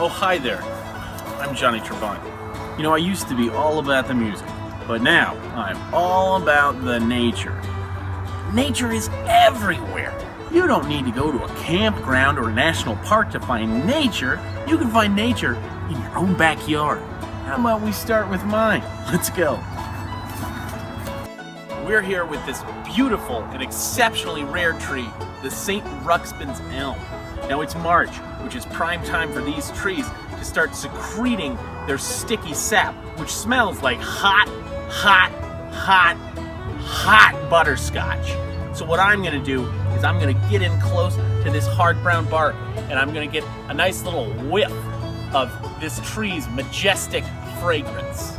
hi there. I'm Johnny Travant. You know, I used to be all about the music, but now I'm all about the nature. Nature is everywhere. You don't need to go to a campground or a national park to find nature. You can find nature in your own backyard. How about we start with mine? Let's go. We're here with this beautiful and exceptionally rare tree, the St. Ruxbin's elm. Now it's March, which is prime time for these trees to start secreting their sticky sap, which smells like hot butterscotch. So what I'm gonna do is I'm gonna get in close to this hard brown bark, and I'm gonna get a nice little whiff of this tree's majestic fragrance.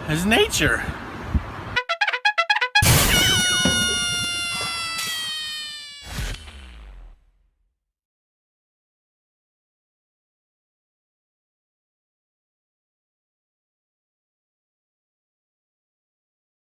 There's nature.